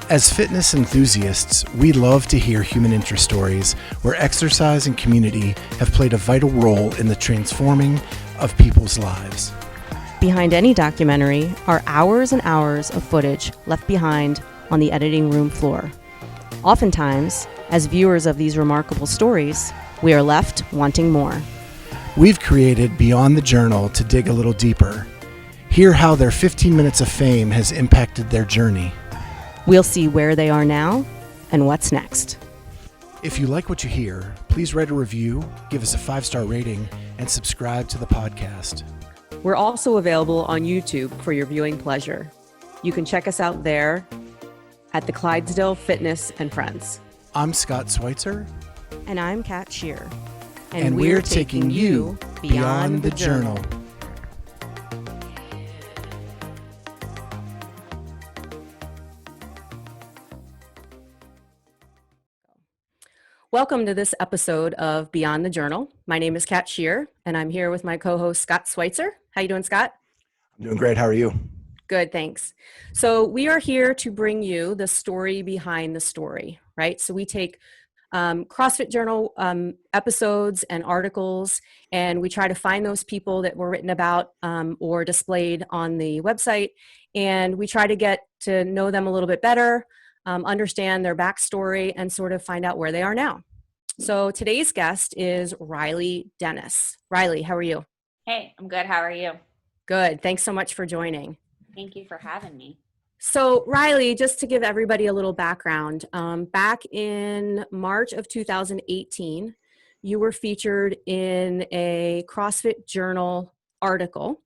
As fitness enthusiasts, we love to hear human interest stories where exercise and community have played a vital role in the transforming of people's lives. Behind any documentary are hours and hours of footage left behind on the editing room floor. Oftentimes, as viewers of these remarkable stories, we are left wanting more. We've created Beyond the Journal to dig a little deeper. Hear how their 15 minutes of fame has impacted their journey. We'll see where they are now and what's next. If you like what you hear, please write a review, give us a 5-star rating, and subscribe to the podcast. We're also available on YouTube for your viewing pleasure. You can check us out there at the Clydesdale Fitness and Friends. I'm Scott Schweitzer. And I'm Kat Shear. And we're taking you beyond the journal. Welcome to this episode of Beyond the Journal. My name is Kat Shear, and I'm here with my co-host Scott Schweitzer. How you doing, Scott? I'm doing great. How are you? Good, thanks. So we are here to bring you the story behind the story, right? So we take CrossFit Journal episodes and articles, and we try to find those people that were written about or displayed on the website, and we try to get to know them a little bit better, understand their backstory, and sort of find out where they are now. So today's guest is Rileigh Denis. Rileigh, how are you? Hey, I'm good. How are you? Good. Thanks so much for joining. Thank you for having me. So Rileigh, just to give everybody a little background, back in March of 2018, you were featured in a CrossFit Journal article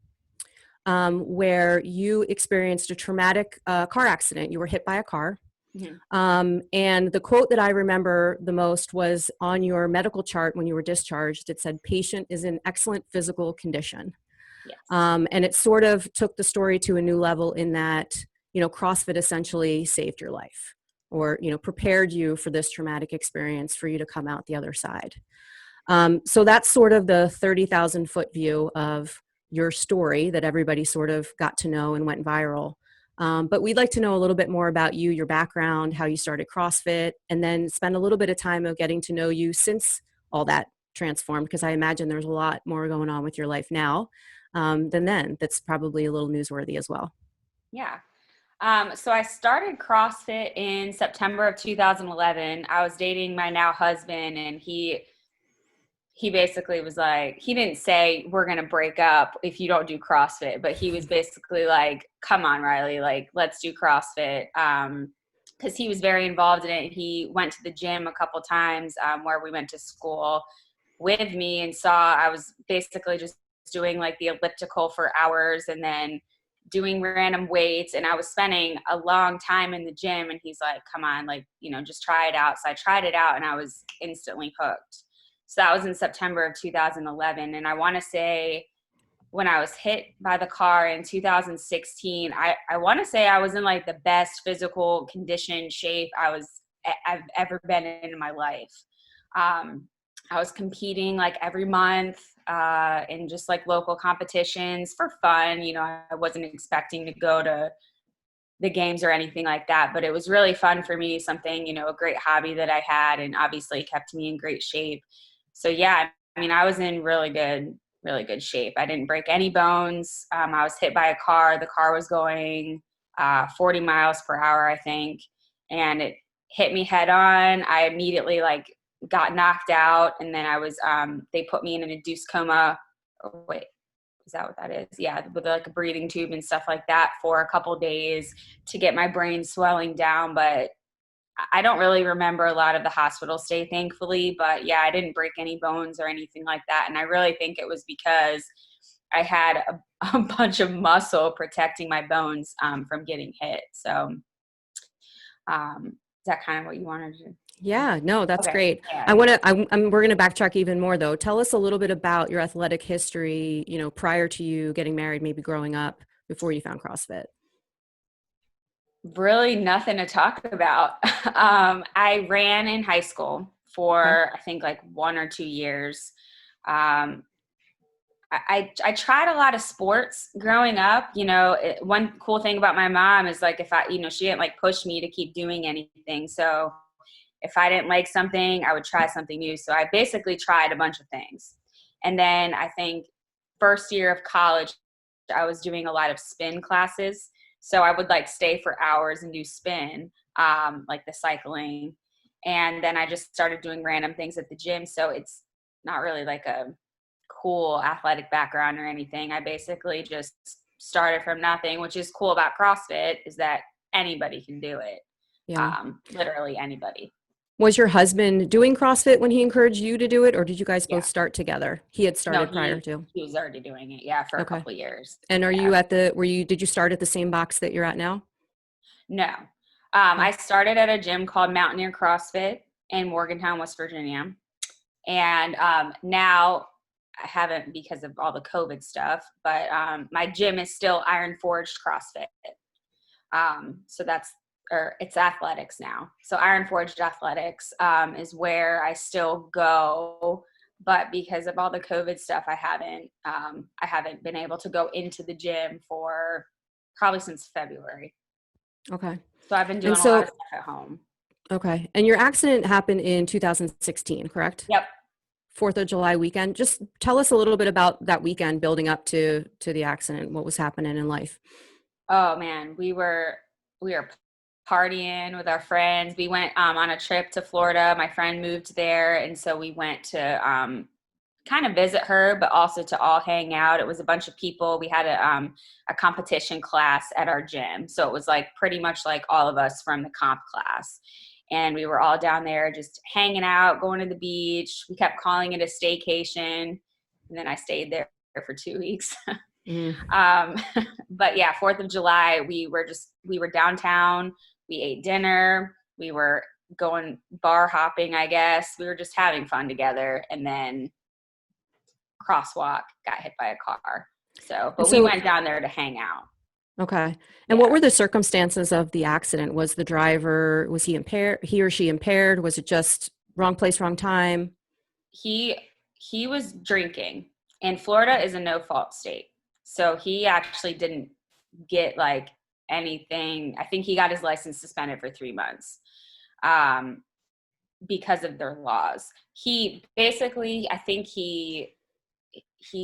where you experienced a traumatic car accident. You were hit by a car. Mm-hmm. And the quote that I remember the most was on your medical chart when you were discharged. It said, "Patient is in excellent physical condition." Yes. And it sort of took the story to a new level in that, you know, CrossFit essentially saved your life or, you know, prepared you for this traumatic experience for you to come out the other side. So that's sort of the 30,000 foot view of your story that everybody sort of got to know and went viral. But we'd like to know a little bit more about you, your background, how you started CrossFit, and then spend a little bit of time of getting to know you since all that transformed, because I imagine there's a lot more going on with your life now than then. That's probably a little newsworthy as well. Yeah. So I started CrossFit in September of 2011. I was dating my now husband, and he basically was like, he didn't say we're going to break up if you don't do CrossFit, but he was basically like, come on, Rileigh, like, let's do CrossFit. Cause he was very involved in it. He went to the gym a couple times where we went to school with me and saw I was basically just doing like the elliptical for hours and then doing random weights. And I was spending a long time in the gym, and he's like, come on, like, you know, just try it out. So I tried it out and I was instantly hooked. So that was in September of 2011. And I want to say when I was hit by the car in 2016, I want to say I was in like the best physical condition shape I've ever been in my life. I was competing like every month in just like local competitions for fun. You know, I wasn't expecting to go to the games or anything like that, but it was really fun for me, something, you know, a great hobby that I had, and obviously kept me in great shape. So yeah, I mean, I was in really good shape. I didn't break any bones. I was hit by a car. The car was going 40 miles per hour, I think, and it hit me head on. I immediately like got knocked out, and then I was they put me in an induced coma. Oh, wait, is that what that is? Yeah, with like a breathing tube and stuff like that for a couple days to get my brain swelling down. But I don't really remember a lot of the hospital stay, thankfully, but yeah, I didn't break any bones or anything like that. And I really think it was because I had a bunch of muscle protecting my bones from getting hit. So is that kind of what you wanted to do? Yeah, no, that's Okay. great. Yeah. We're going to backtrack even more though. Tell us a little bit about your athletic history, you know, prior to you getting married, maybe growing up before you found CrossFit. Really nothing to talk about. I ran in high school for, I think like 1 or 2 years. I tried a lot of sports growing up. One cool thing about my mom is like, if she didn't like push me to keep doing anything. So if I didn't like something, I would try something new. So I basically tried a bunch of things. And then I think first year of college, I was doing a lot of spin classes. So I would like stay for hours and do spin, like the cycling. And then I just started doing random things at the gym. So it's not really like a cool athletic background or anything. I basically just started from nothing, which is cool about CrossFit is that anybody can do it. Yeah. Literally anybody. Was your husband doing CrossFit when he encouraged you to do it, or did you guys both Yeah. start together? He had started prior to. He was already doing it, yeah, for a Okay. couple of years. And are Yeah. you did you start at the same box that you're at now? No. I started at a gym called Mountaineer CrossFit in Morgantown, West Virginia. And now I haven't because of all the COVID stuff, but my gym is still Iron Forged CrossFit. So it's athletics now. So Iron Forged Athletics is where I still go, but because of all the COVID stuff, I haven't been able to go into the gym for probably since February. Okay. So I've been doing a lot of stuff at home. Okay. And your accident happened in 2016, correct? Yep. 4th of July weekend. Just tell us a little bit about that weekend building up to the accident. What was happening in life? Oh man, we were partying with our friends. We went on a trip to Florida. My friend moved there, and so we went to kind of visit her, but also to all hang out. It was a bunch of people. We had a competition class at our gym, so it was like pretty much like all of us from the comp class. And we were all down there just hanging out, going to the beach. We kept calling it a staycation. And then I stayed there for 2 weeks. But yeah, 4th of July, we were downtown. We ate dinner. We were going bar hopping, I guess. We were just having fun together. And then crosswalk, got hit by a car. But we went down there to hang out. Okay. And what were the circumstances of the accident? Was the driver, was he impaired, he or she impaired? Was it just wrong place, wrong time? He was drinking, and Florida is a no fault state. So he actually didn't get like anything. I think he got his license suspended for 3 months because of their laws. He basically, I think he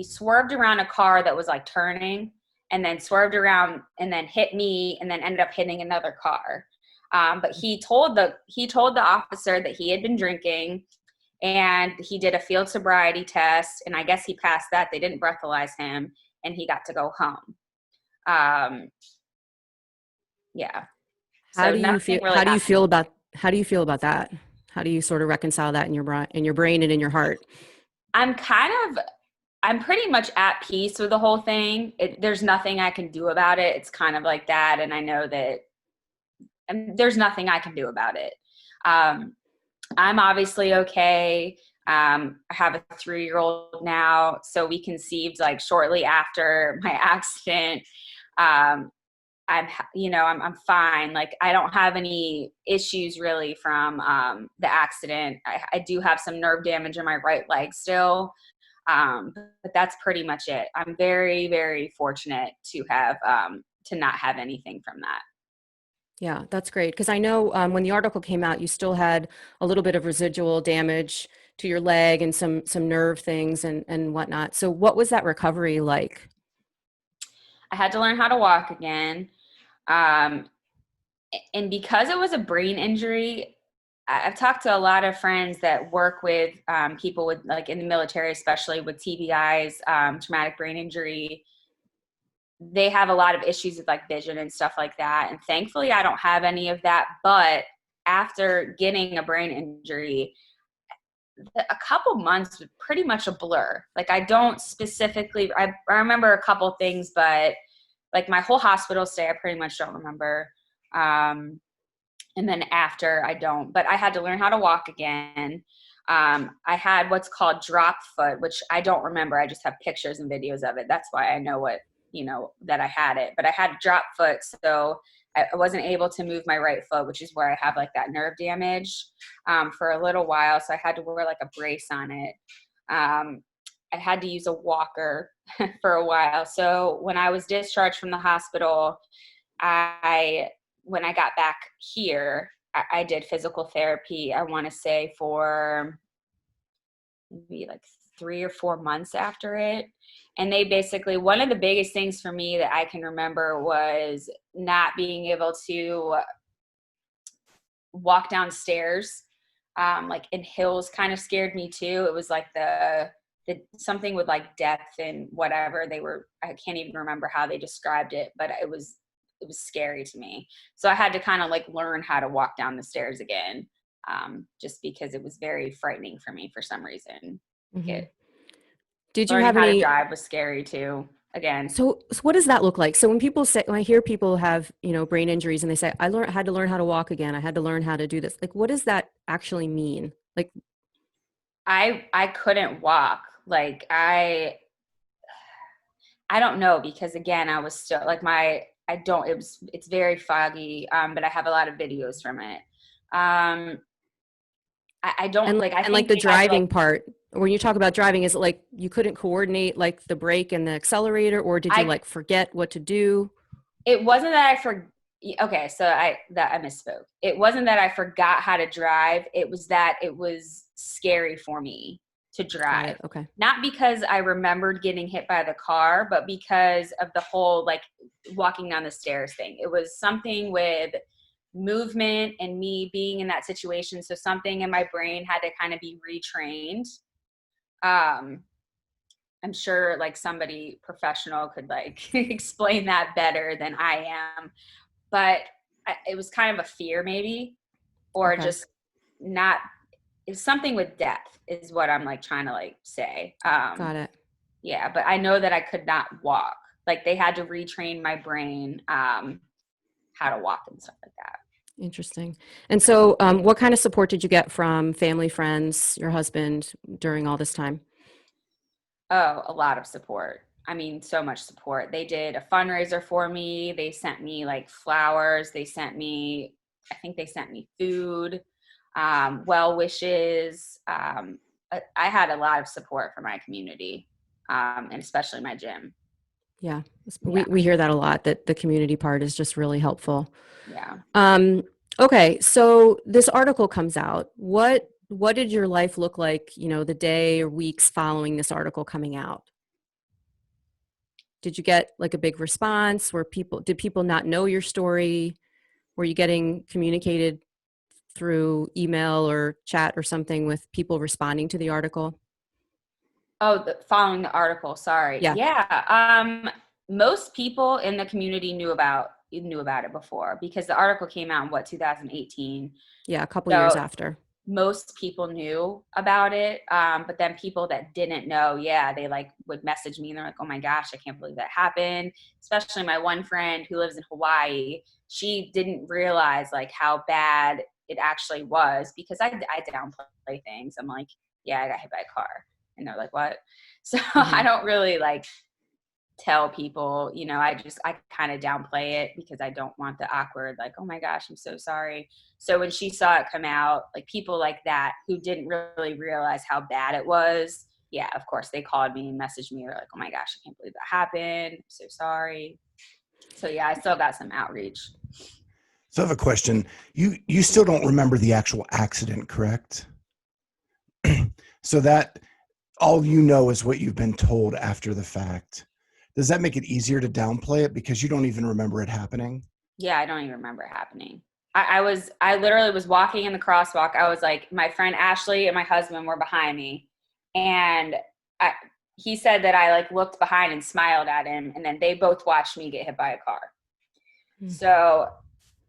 swerved around a car that was like turning, and then swerved around and then hit me and then ended up hitting another car. But he told the officer that he had been drinking, and he did a field sobriety test, and I guess he passed that. They didn't breathalyze him, and he got to go home. Yeah. How do you feel about that? How do you sort of reconcile that in your brain and in your heart? I'm pretty much at peace with the whole thing. There's nothing I can do about it. It's kind of like that. And I know that there's nothing I can do about it. I'm obviously okay. I have a 3-year-old now. So we conceived like shortly after my accident. I'm fine. Like I don't have any issues really from the accident. I do have some nerve damage in my right leg still. But that's pretty much it. I'm very, very fortunate to have, to not have anything from that. Yeah, that's great. Because I know when the article came out, you still had a little bit of residual damage to your leg and some nerve things and whatnot. So what was that recovery like? I had to learn how to walk again. And because it was a brain injury, I've talked to a lot of friends that work with people with like in the military, especially with TBIs, traumatic brain injury. They have a lot of issues with like vision and stuff like that. And thankfully I don't have any of that. But after getting a brain injury, a couple months was pretty much a blur. Like I don't specifically, I remember a couple things, but like my whole hospital stay, I pretty much don't remember. And then after I don't, but I had to learn how to walk again. I had what's called drop foot, which I don't remember. I just have pictures and videos of it. That's why I know that I had it, but I had drop foot. So I wasn't able to move my right foot, which is where I have like that nerve damage, for a little while. So I had to wear like a brace on it. I had to use a walker for a while. So when I was discharged from the hospital, when I got back here, I did physical therapy, I want to say for maybe like 3 or 4 months after it. And they basically, one of the biggest things for me that I can remember was not being able to walk downstairs. Like in hills kind of scared me too. It was like the something with like depth and whatever they were, I can't even remember how they described it, but it was scary to me. So I had to kind of like learn how to walk down the stairs again, just because it was very frightening for me for some reason. Mm-hmm. Did you Learning have how to any? drive was scary too. Again, So what does that look like? So when I hear people have, brain injuries and they say, had to learn how to walk again. I had to learn how to do this. Like, what does that actually mean? Like, I couldn't walk. Like I don't know, because again, I was still like it's very foggy, but I have a lot of videos from it. I don't like, I and like think the they had to like, driving part, when you talk about driving, is it like you couldn't coordinate like the brake and the accelerator, or did you I, like forget what to do? it wasn't that okay, so I misspoke. It wasn't that I forgot how to drive. It was that it was scary for me to Got drive. it. Okay. Not because I remembered getting hit by the car, but because of the whole like walking down the stairs thing. It was something with movement and me being in that situation. So something in my brain had to kind of be retrained. I'm sure like somebody professional could like explain that better than I am, but it was kind of a fear maybe, or Okay. just not, it's something with depth is what I'm like trying to like say. Got it. Yeah, but I know that I could not walk. Like they had to retrain my brain, how to walk and stuff like that. Interesting. And so, what kind of support did you get from family, friends, your husband during all this time? Oh, a lot of support. I mean, so much support. They did a fundraiser for me. They sent me like flowers. I think they sent me food, well wishes. I had a lot of support from my community, and especially my gym. Yeah, Yeah, we hear that a lot, that the community part is just really helpful. yeah. Um, okay, so this article comes out. What did your life look like, the day or weeks following this article coming out? Did you get like a big response? Did people not know your story? Were you getting communicated through email or chat or something with people responding to the article? Oh, following the article. Sorry. Yeah, Yeah. Most people in the community knew about it before, because the article came out in 2018. yeah, a couple years So after. most people knew about it. But then people that didn't know, yeah, they like would message me and they're like, oh my gosh, I can't believe that happened. Especially my one friend who lives in Hawaii. She didn't realize like how bad it actually was, because I downplay things. I'm like, yeah, I got hit by a car. And they're like, what? So I Mhm. don't really like tell people, I kind of downplay it because I don't want the awkward, like, oh my gosh, I'm so sorry. So when she saw it come out, like people like that who didn't really realize how bad it was, yeah, of course they called me and messaged me. They're like, oh my gosh, I can't believe that happened. I'm so sorry. So yeah, I still got some outreach. So I have a question. You still don't remember the actual accident, correct? So that all you know is what you've been told after the fact. Does that make it easier to downplay it because you don't even remember it happening? Yeah, I don't even remember it happening. I literally was walking in the crosswalk. I was like, my friend Ashley and my husband were behind me. And I, he said that I like looked behind and smiled at him. And then they both watched me get hit by a car. Mm. So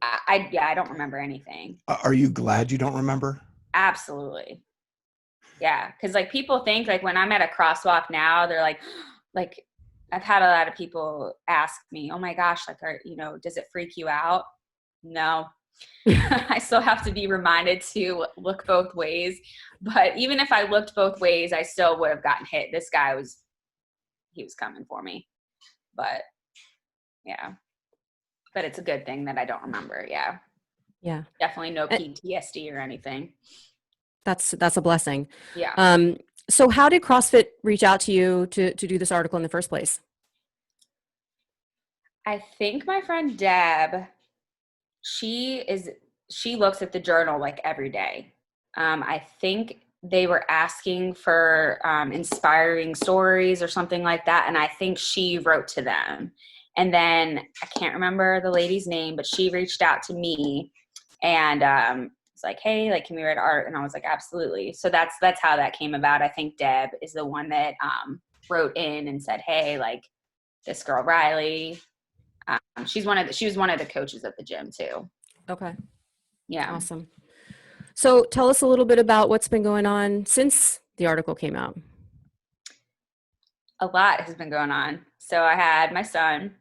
I don't remember anything. Are you glad you don't remember? Absolutely. Yeah. Cause like people think like when I'm at a crosswalk now, they're like, I've had a lot of people ask me, oh my gosh, like, does it freak you out? No. I still have to be reminded to look both ways. But even if I looked both ways, I still would have gotten hit. This guy he was coming for me. But yeah. But it's a good thing that I don't remember. Yeah. Yeah. Definitely no Uh, PTSD or anything. That's a blessing. Yeah. So how did CrossFit reach out to you to do this article in the first place? I think my friend Deb, she looks at the journal like every day. I think they were asking for inspiring stories or something like that. And I think she wrote to them. And then I can't remember the lady's name, but she reached out to me and was like, hey, like, can we write art? And I was like, absolutely. So that's how that came about. I think Deb is the one that wrote in and said, hey, like, this girl Rileigh, she was one of the coaches at the gym too. Okay. Yeah. Awesome. So tell us a little bit about what's been going on since the article came out. A lot has been going on. So I had my son,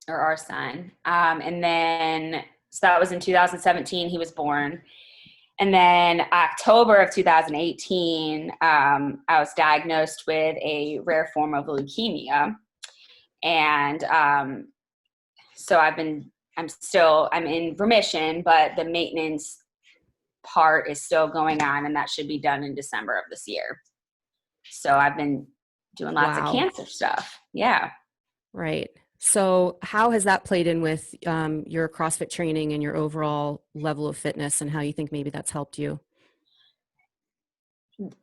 or our son, and then so that was in 2017. He was born, and then October of 2018, I was diagnosed with a rare form of leukemia, and so I'm in remission, but the maintenance part is still going on, and that should be done in December of this year. So I've been doing lots of cancer stuff. Yeah. Right. So how has that played in with your CrossFit training and your overall level of fitness, and how you think maybe that's helped you?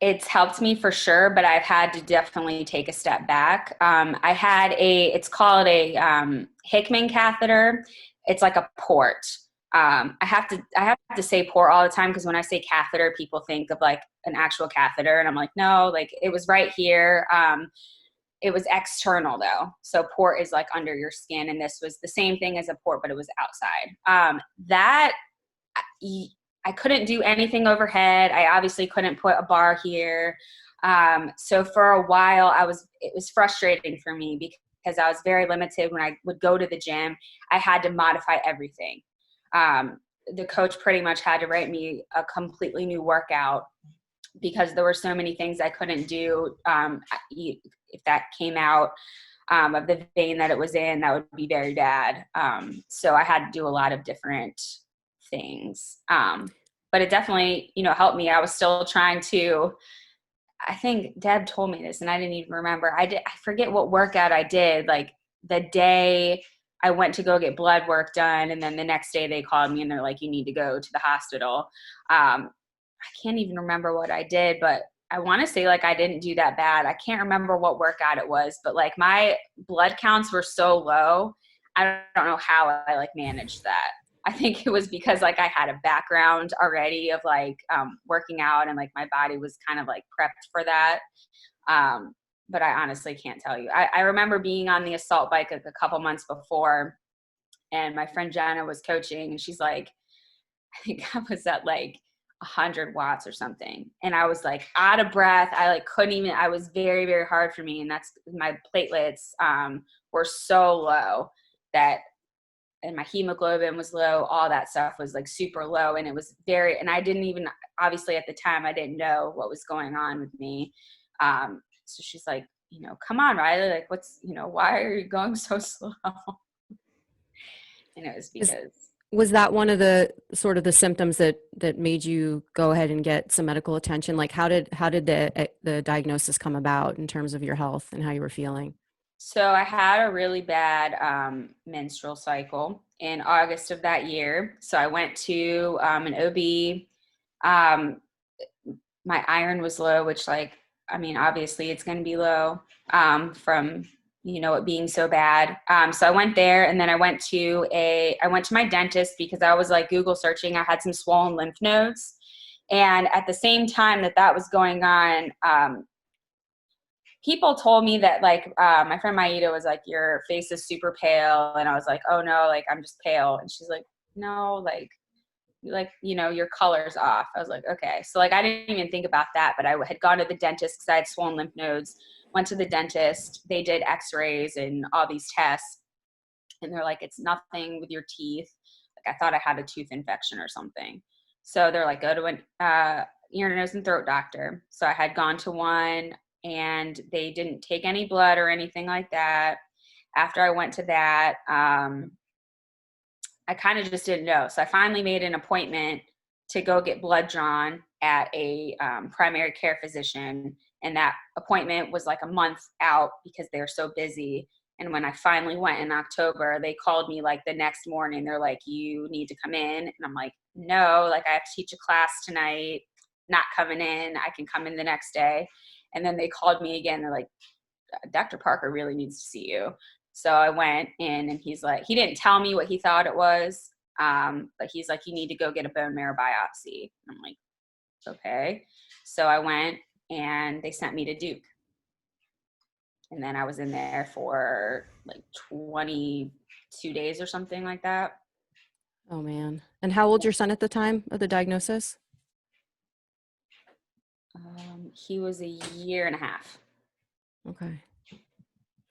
It's helped me for sure, but I've had to definitely take a step back. I had it's called a Hickman catheter. It's like a port. I have to say port all the time, because when I say catheter, people think of like an actual catheter, and I'm like, no, like it was right here. It was external though. So port is like under your skin, and this was the same thing as a port, but it was outside. I couldn't do anything overhead. I obviously couldn't put a bar here. So for a while it was frustrating for me, because I was very limited when I would go to the gym. I had to modify everything. The coach pretty much had to write me a completely new workout, because there were so many things I couldn't do. If that came out of the vein that it was in, that would be very bad. So I had to do a lot of different things. But it definitely, helped me. I was still trying to, I think Deb told me this and I didn't even remember. I forget what workout I did. Like the day I went to go get blood work done, and then the next day they called me and they're like, you need to go to the hospital. I can't even remember what I did, but I want to say like I didn't do that bad. I can't remember what workout it was, but like my blood counts were so low. I don't know how I like managed that. I think it was because like I had a background already of like working out, and like my body was kind of like prepped for that. But I honestly can't tell you. I remember being on the assault bike like a couple months before, and my friend Jenna was coaching, and she's like, I think I was at like 100 watts or something. And I was like out of breath. I like couldn't even, I was very, very hard for me. And that's my platelets were so low that, and my hemoglobin was low. All that stuff was like super low. And it was very, and I didn't even, obviously at the time, I didn't know what was going on with me. So she's like, come on, Rileigh, like what's, why are you going so slow? And it was because. Was that one of the sort of the symptoms that made you go ahead and get some medical attention? Like how did the diagnosis come about in terms of your health and how you were feeling? So I had a really bad menstrual cycle in August of that year. So I went to an OB. My iron was low, which obviously it's going to be low from it being so bad. So I went there, and then I went to my dentist because I was like Google searching. I had some swollen lymph nodes. And at the same time that was going on, people told me that my friend Maida was like, your face is super pale. And I was like, oh no, like I'm just pale. And she's like, no, your color's off. I was like, okay. So I didn't even think about that, but I had gone to the dentist because I had swollen lymph nodes. Went to the dentist, they did x-rays and all these tests, and they're like, it's nothing with your teeth. Like I thought I had a tooth infection or something. So they're like, go to an ear, nose, and throat doctor. So I had gone to one, and they didn't take any blood or anything like that. After I went to that, I kind of just didn't know. So I finally made an appointment to go get blood drawn. at a primary care physician, and that appointment was like a month out because they're so busy. And when I finally went in October, they called me like the next morning. They're like, you need to come in. And I'm like, no, like I have to teach a class tonight, not coming in. I can come in the next day. And then they called me again. They're like, Dr. Parker really needs to see you. So I went in, and he's like, he didn't tell me what he thought it was. But he's like, you need to go get a bone marrow biopsy. I'm like, okay. So I went, and they sent me to Duke. And then I was in there for like 22 days or something like that. Oh man. And how old's your son at the time of the diagnosis? He was a year and a half. Okay.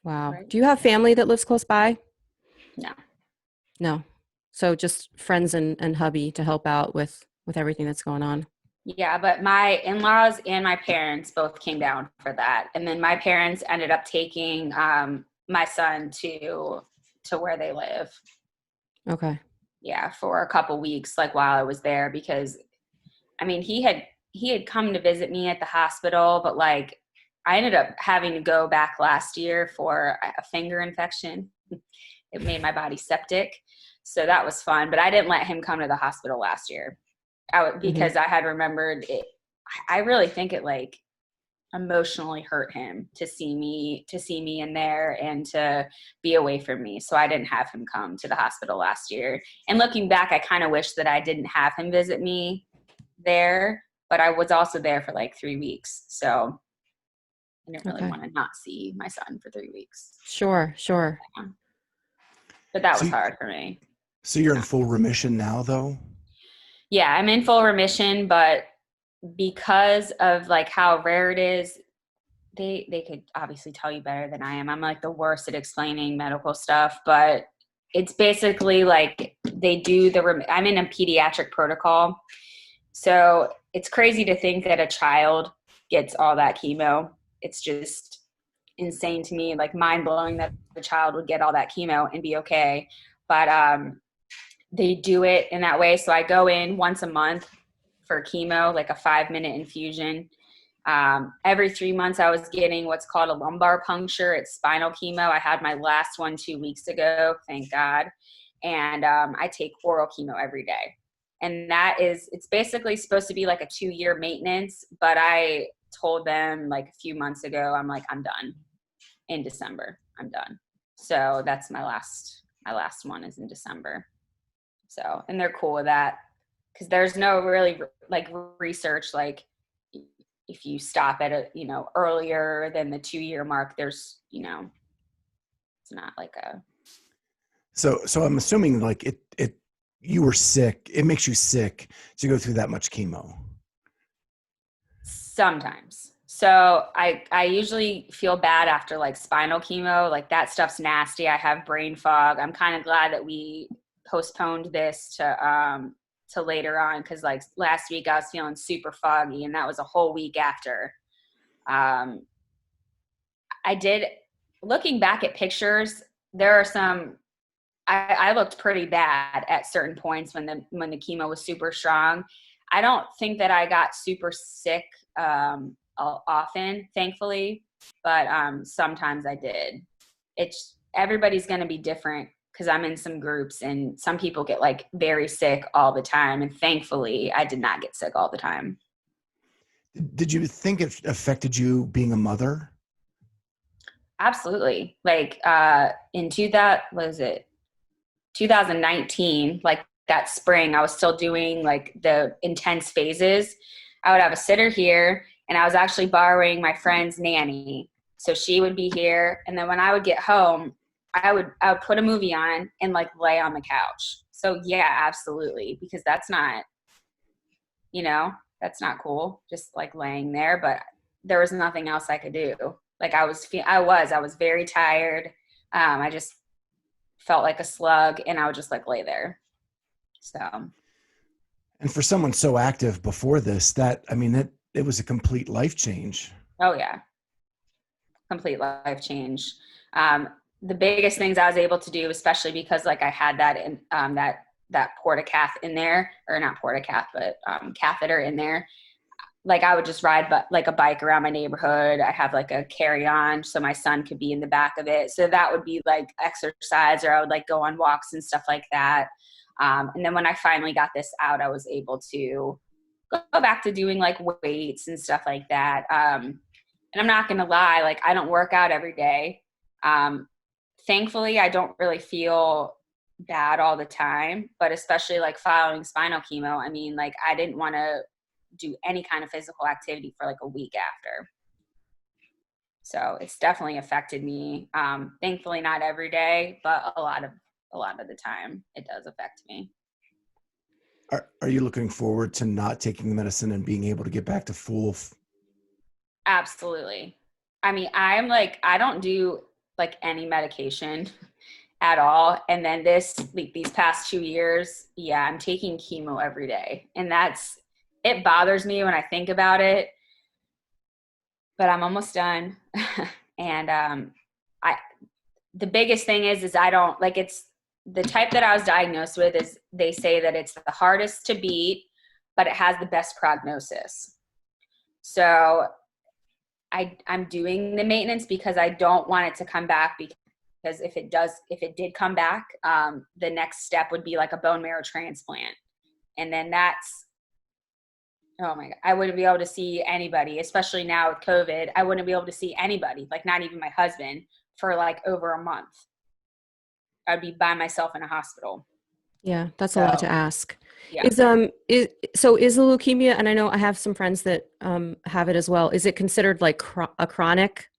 Wow. Right. Do you have family that lives close by? No. No. So just friends and hubby to help out with everything that's going on. Yeah, but my in-laws and my parents both came down for that. And then my parents ended up taking my son to where they live. Okay. Yeah, for a couple weeks, like while I was there, because I mean, he had come to visit me at the hospital, but like I ended up having to go back last year for a finger infection. It made my body septic. So that was fun, but I didn't let him come to the hospital last year. Because I had remembered it. I really think it like emotionally hurt him to see me in there and to be away from me. So I didn't have him come to the hospital last year. And looking back, I kind of wish that I didn't have him visit me there, but I was also there for like 3 weeks. So I didn't really want to not see my son for 3 weeks. Sure. Yeah. But that was hard for me. So you're in full remission now, though? Yeah, I'm in full remission, but because of like how rare it is, they could obviously tell you better than I am. I'm like the worst at explaining medical stuff, but it's basically like they do I'm in a pediatric protocol. So it's crazy to think that a child gets all that chemo. It's just insane to me, like mind blowing that the child would get all that chemo and be okay. But they do it in that way. So I go in once a month for chemo, like a 5-minute infusion. Every 3 months I was getting what's called a lumbar puncture. It's spinal chemo. I had my last one 2 weeks ago, thank God. And I take oral chemo every day. And it's basically supposed to be like a 2-year maintenance, but I told them like a few months ago, I'm like, I'm done. In December, I'm done. So that's my last one is in December. So, and they're cool with that because there's no really like research, like if you stop at earlier than the 2-year mark, there's, it's not like a. So I'm assuming like you were sick. It makes you sick to go through that much chemo. Sometimes. So I usually feel bad after like spinal chemo, like that stuff's nasty. I have brain fog. I'm kind of glad that we postponed this to later on, because like last week I was feeling super foggy, and that was a whole week after. I did, looking back at pictures, there are some, I looked pretty bad at certain points when the chemo was super strong. I don't think that I got super sick often, thankfully, but sometimes I did. Everybody's going to be different, because I'm in some groups and some people get like very sick all the time. And thankfully I did not get sick all the time. Did you think it affected you being a mother? Absolutely. Like in 2019, like that spring, I was still doing like the intense phases. I would have a sitter here, and I was actually borrowing my friend's nanny. So she would be here. And then when I would get home, I would put a movie on and like lay on the couch. So yeah, absolutely. Because that's not, that's not cool. Just like laying there, but there was nothing else I could do. Like I was very tired. I just felt like a slug, and I would just like lay there. So. And for someone so active before this, it was a complete life change. Oh yeah. Complete life change. The biggest things I was able to do, especially because like I had that in that portacath in there, or not portacath, but catheter in there. like I would just ride like a bike around my neighborhood. I have like a carry-on so my son could be in the back of it. So that would be like exercise, or I would like go on walks and stuff like that. And then when I finally got this out, I was able to go back to doing like weights and stuff like that. And I'm not going to lie, like I don't work out every day. Thankfully, I don't really feel bad all the time, but especially like following spinal chemo, I mean, like I didn't want to do any kind of physical activity for like a week after. So it's definitely affected me. Thankfully not every day, but a lot of the time it does affect me. Are you looking forward to not taking the medicine and being able to get back to full? Absolutely. I mean, I don't do like any medication at all. And then these past 2 years, yeah, I'm taking chemo every day. And it bothers me when I think about it, but I'm almost done. And the biggest thing is I don't like, it's the type that I was diagnosed with is they say that it's the hardest to beat, but it has the best prognosis. So I'm doing the maintenance because I don't want it to come back, because if it did come back, the next step would be like a bone marrow transplant. And then oh my God, I wouldn't be able to see anybody, especially now with COVID. I wouldn't be able to see anybody, like not even my husband, for like over a month. I'd be by myself in a hospital. Yeah, that's a lot to ask. Yeah. Is the leukemia, and I know I have some friends that have it as well, is it considered like a chronic?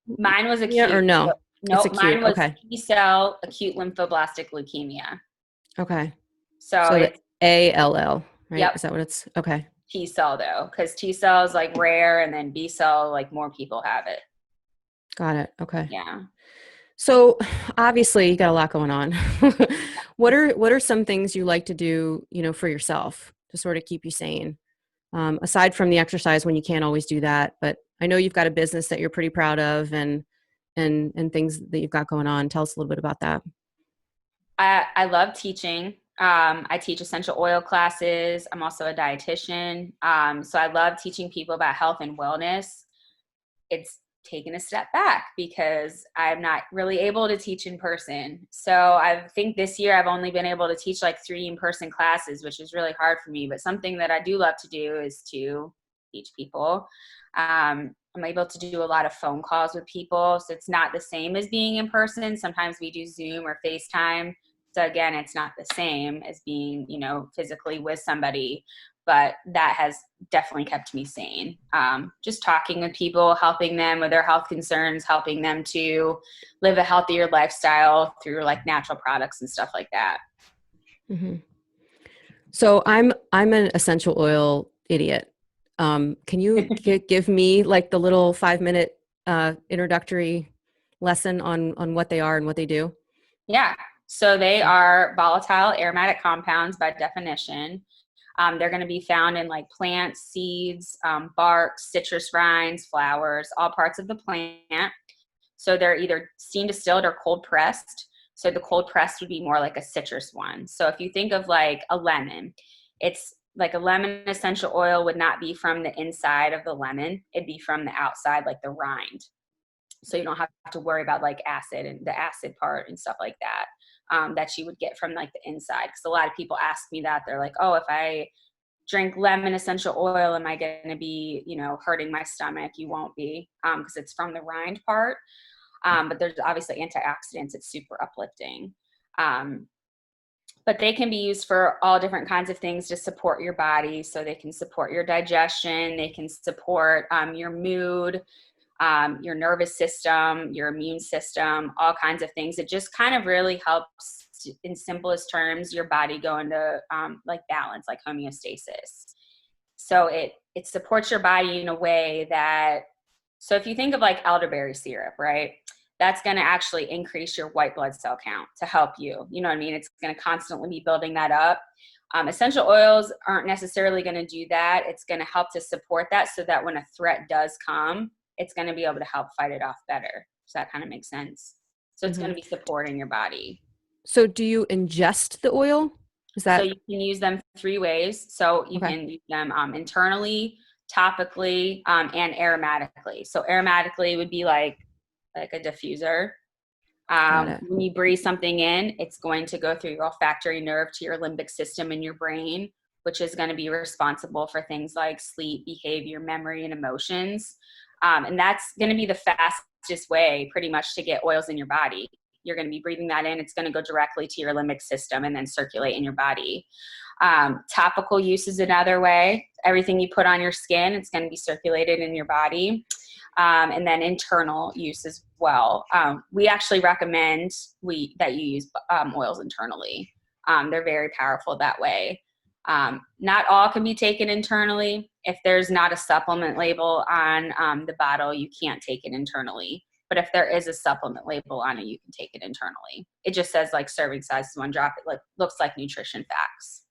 Mine was acute. Or no? No, mine was okay. T-cell acute lymphoblastic leukemia. Okay. So it's ALL, right? Yep. Is that what it's? Okay. T-cell though, because T-cell is like rare, and then B-cell, like more people have it. Got it. Okay. Yeah. So obviously you got a lot going on. What are some things you like to do, for yourself to sort of keep you sane? Aside from the exercise when you can't always do that, but I know you've got a business that you're pretty proud of and things that you've got going on. Tell us a little bit about that. I love teaching. I teach essential oil classes. I'm also a dietitian. So I love teaching people about health and wellness. It's taken a step back because I'm not really able to teach in person. So I think this year I've only been able to teach like 3 in-person classes, which is really hard for me. But something that I do love to do is to teach people. I'm able to do a lot of phone calls with people. So it's not the same as being in person. Sometimes we do Zoom or FaceTime. So again, it's not the same as being, physically with somebody, but that has definitely kept me sane. Just talking with people, helping them with their health concerns, helping them to live a healthier lifestyle through like natural products and stuff like that. Mm-hmm. So I'm an essential oil idiot. Can you give me like the little 5-minute introductory lesson on what they are and what they do? Yeah. So they are volatile aromatic compounds by definition. They're going to be found in like plants, seeds, bark, citrus rinds, flowers, all parts of the plant. So they're either steam distilled or cold pressed. So the cold pressed would be more like a citrus one. So if you think of like a lemon, it's like a lemon essential oil would not be from the inside of the lemon. It'd be from the outside, like the rind. So you don't have to worry about like acid and the acid part and stuff like that. That you would get from like the inside. Because a lot of people ask me that. They're like, oh, if I drink lemon essential oil, am I going to be, hurting my stomach? You won't be, because it's from the rind part. But there's obviously antioxidants. It's super uplifting. But they can be used for all different kinds of things to support your body. So they can support your digestion. They can support your mood, your nervous system, your immune system, all kinds of things. It just kind of really helps, in simplest terms, your body go into like balance, like homeostasis. So it supports your body in a way that, so if you think of like elderberry syrup, right? That's going to actually increase your white blood cell count to help you. You know what I mean? It's going to constantly be building that up. Essential oils aren't necessarily going to do that. It's going to help to support that so that when a threat does come, it's going to be able to help fight it off better. Does that kind of make sense? So it's going to be supporting your body. So do you ingest the oil? So you can use them 3 ways. So you can use them internally topically, and aromatically. So aromatically would be like a diffuser. Got it. When you breathe something in, it's going to go through your olfactory nerve to your limbic system in your brain, which is going to be responsible for things like sleep, behavior, memory, and emotions. And that's going to be the fastest way pretty much to get oils in your body. You're going to be breathing that in. It's going to go directly to your limbic system and then circulate in your body. Topical use is another way. Everything you put on your skin, it's going to be circulated in your body. And then internal use as well. We actually recommend that you use oils internally. They're very powerful that way. Not all can be taken internally. If there's not a supplement label on the bottle, you can't take it internally. But if there is a supplement label on it, you can take it internally. It just says like serving size is 1 drop. It looks like nutrition facts.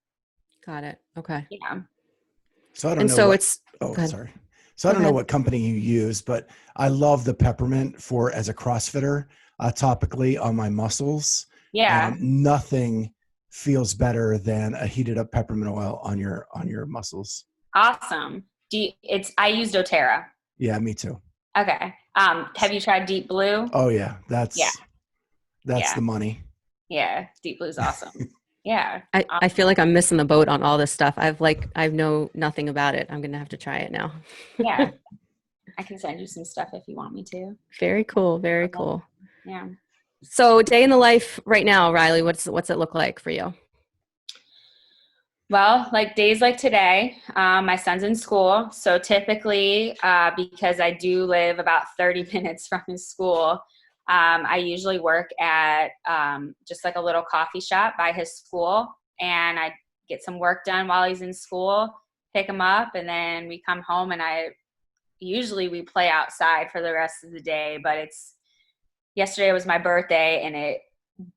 Got it. Okay. Yeah. So I don't And know. so what, it's, oh, go ahead. sorry. So I Go don't know ahead. what company you use, but I love the peppermint as a CrossFitter, topically on my muscles. Yeah. Nothing feels better than a heated up peppermint oil on your muscles. Awesome. I use doTERRA. Yeah, me too. Okay. Have you tried Deep Blue? Oh yeah, that's Yeah. the money. Yeah. Deep Blue's awesome. Yeah. I feel like I'm missing the boat on all this stuff. I know nothing about it. I'm going to have to try it now. Yeah. I can send you some stuff if you want me to. Very cool. Very cool. Yeah. So day in the life right now, Rileigh, what's it look like for you? Well, like days like today, my son's in school. So typically, because I do live about 30 minutes from his school, I usually work at just like a little coffee shop by his school, and I get some work done while he's in school, pick him up, and then we come home, and we play outside for the rest of the day. But yesterday was my birthday, and it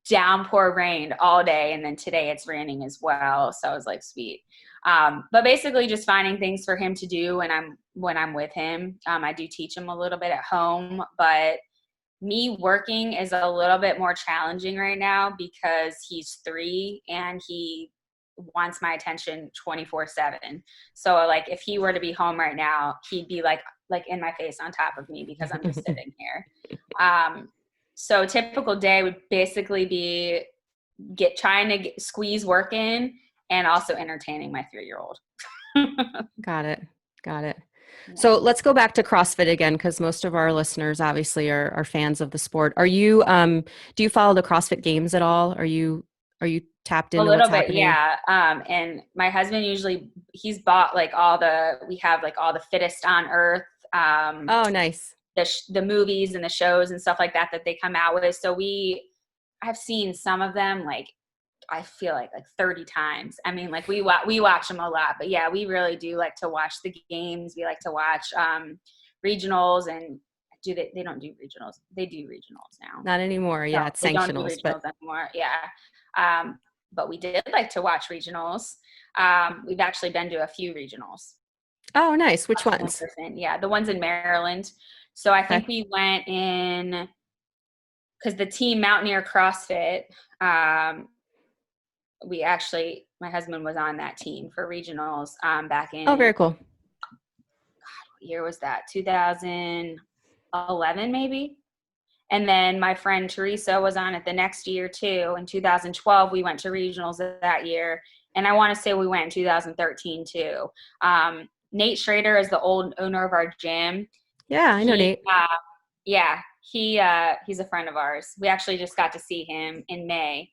downpour rained all day, and then today it's raining as well, so I was like, sweet. But basically just finding things for him to do when I'm with him. I do teach him a little bit at home, but me working is a little bit more challenging right now because he's 3 and he wants my attention 24/7. So like if he were to be home right now, he'd be like in my face on top of me because I'm just sitting here. So a typical day would basically be trying to squeeze work in and also entertaining my 3-year-old. Got it. Yeah. So let's go back to CrossFit again, because most of our listeners obviously are fans of the sport. Are you, do you follow the CrossFit Games at all? Are you tapped into what's happening? Yeah. And my husband he's bought we have like all the Fittest on Earth. Oh, nice. The movies and the shows and stuff like that they come out with. So I've seen some of them, like, I feel like 30 times. I mean, like we watch them a lot, but yeah, we really do like to watch the games. We like to watch regionals, and they don't do regionals. They do regionals now. Not anymore. Yeah. No, It's they don't do sanctionals, regionals anymore. Yeah. But we did like to watch regionals. We've actually been to a few regionals. Oh, nice. Which ones? Yeah, the ones in Maryland. So I think we went in because the team Mountaineer CrossFit, my husband was on that team for regionals back in. Oh, very cool. God, what year was that? 2011 maybe? And then my friend Teresa was on it the next year too. In 2012, we went to regionals that year. And I want to say we went in 2013 too. Nate Schrader is the old owner of our gym. Yeah, I know Nate. Yeah, he's a friend of ours. We actually just got to see him in May.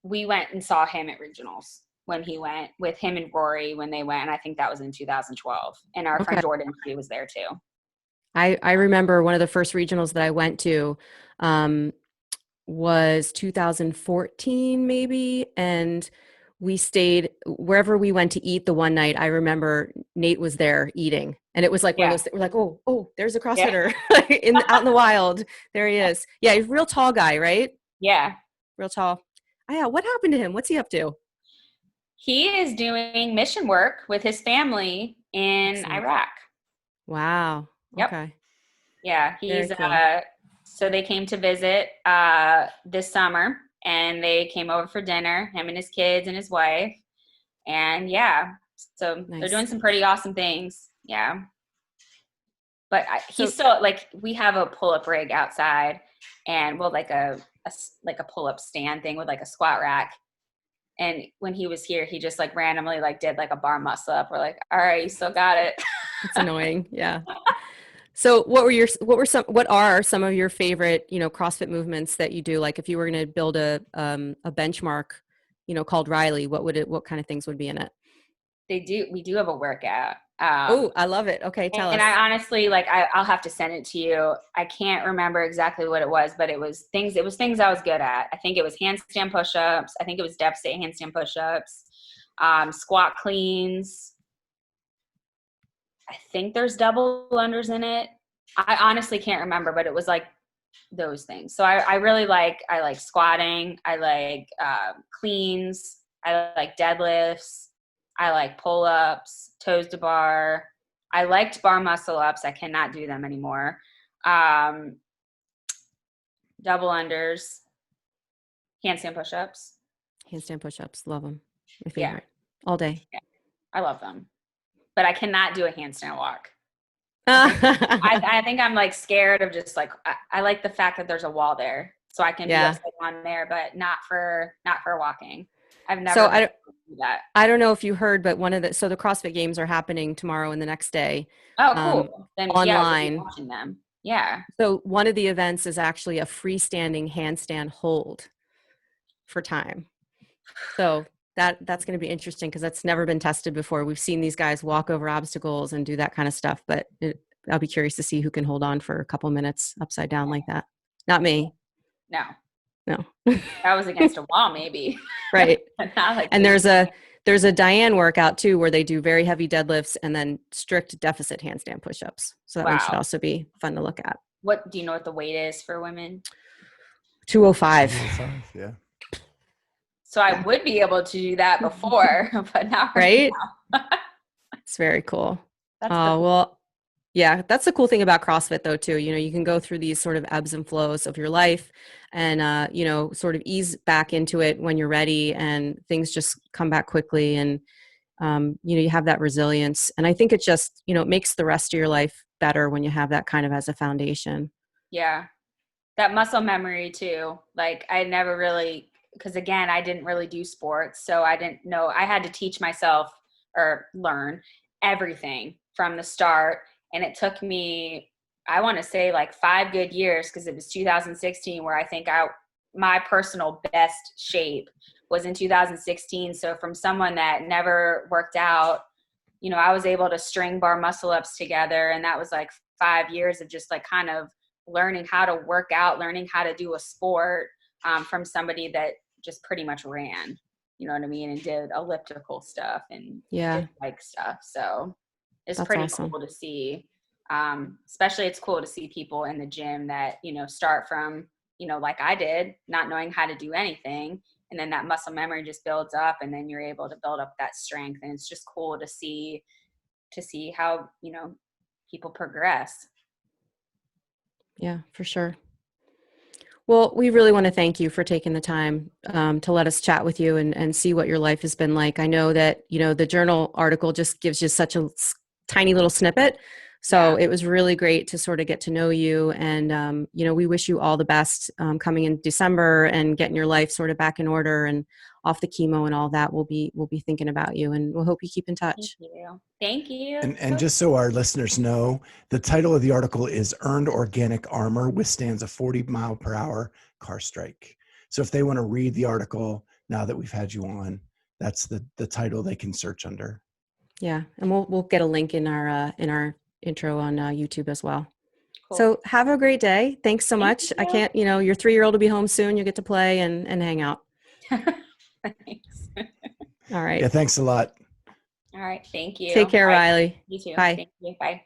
We went and saw him at regionals when he went, with him and Rory when they went. And I think that was in 2012. And our friend Jordan, she was there too. I remember one of the first regionals that I went to was 2014 maybe, and we stayed wherever we went to eat the one night. I remember Nate was there eating, and it was like one of those, we're like, oh, there's a CrossFitter out in the wild. There he is. Yeah, he's a real tall guy, right? Yeah. Real tall. Oh, yeah. What happened to him? What's he up to? He is doing mission work with his family in Iraq. Wow. Yep. Okay. Yeah, he's cool. So they came to visit this summer, and they came over for dinner, him and his kids and his wife. And yeah, So they're Nice. doing some pretty awesome things. Yeah. But So- he's still like, we have a pull-up rig outside, and we'll like a pull-up stand thing with like a squat rack. And when he was here, he just like randomly like did like a bar muscle up. We're like, all right, you still got it. It's annoying. Yeah. So what are some of your favorite, CrossFit movements that you do? Like if you were going to build a benchmark, called Rileigh, what kind of things would be in it? We do have a workout. Oh, I love it. Okay. Tell us. And I honestly, like, I'll have to send it to you. I can't remember exactly what it was, but it was things I was good at. I think it was handstand push-ups. I think it was deficit handstand push-ups, squat cleans. I think there's double unders in it. I honestly can't remember, but it was like those things. So I like squatting. I like cleans. I like deadlifts. I like pull-ups, toes to bar. I liked bar muscle ups. I cannot do them anymore. Double unders, handstand push-ups. Handstand push-ups. Love them. My Yeah. favorite. All day. Yeah, I love them. But I cannot do a handstand walk. I think I'm like scared of just like, I like the fact that there's a wall there. So I can be upside down there, but not for walking. I've never So been able to do that. I don't know if you heard, but the CrossFit Games are happening tomorrow and the next day. Oh, cool. Then online. Yeah, we'll be watching them. Yeah. So one of the events is actually a freestanding handstand hold for time. So that's going to be interesting because that's never been tested before. We've seen these guys walk over obstacles and do that kind of stuff, but I'll be curious to see who can hold on for a couple minutes upside down like that. Not me. No. That was against a wall, maybe. Right. Not like And this. there's a Diane workout too, where they do very heavy deadlifts and then strict deficit handstand push-ups. So that one should also be fun to look at. What do you know what the weight is for women? 205. 205, yeah. So I would be able to do that before, but not right now. It's very cool. That's well, yeah, that's the cool thing about CrossFit though, too. You can go through these sort of ebbs and flows of your life and, sort of ease back into it when you're ready and things just come back quickly. And, you have that resilience. And I think it just, it makes the rest of your life better when you have that kind of as a foundation. Yeah. That muscle memory too. Like I never really, because again, I didn't really do sports. So I didn't know, I had to teach myself or learn everything from the start. And it took me, I want to say like 5 good years, because it was 2016 where I think my personal best shape was in 2016. So from someone that never worked out, I was able to string bar muscle ups together. And that was like 5 years of just like kind of learning how to work out, learning how to do a sport from somebody that just pretty much ran, you know what I mean? And did elliptical stuff and did bike stuff. So it's That's pretty awesome. cool to see. Especially it's cool to see people in the gym that, start from, like I did, not knowing how to do anything. And then that muscle memory just builds up and then you're able to build up that strength. And it's just cool to see how, people progress. Yeah, for sure. Well, we really want to thank you for taking the time to let us chat with you and see what your life has been like. I know that, the journal article just gives you such a tiny little snippet. So it was really great to sort of get to know you. And, we wish you all the best coming in December and getting your life sort of back in order and off the chemo and all that. We'll be thinking about you and we'll hope you keep in touch. Thank you. And just so our listeners know, the title of the article is Earned Organic Armor Withstands a 40-mile-per-hour Car Strike. So if they want to read the article now that we've had you on, that's the title they can search under. Yeah. And we'll get a link in our intro on YouTube as well. Cool. So have a great day. Thanks so much. You. I can't, your 3-year-old will be home soon. You get to play and hang out. Thanks. All right. Yeah. Thanks a lot. All right. Thank you. Take care, Bye. Rileigh. You too. Bye. Thank you. Bye.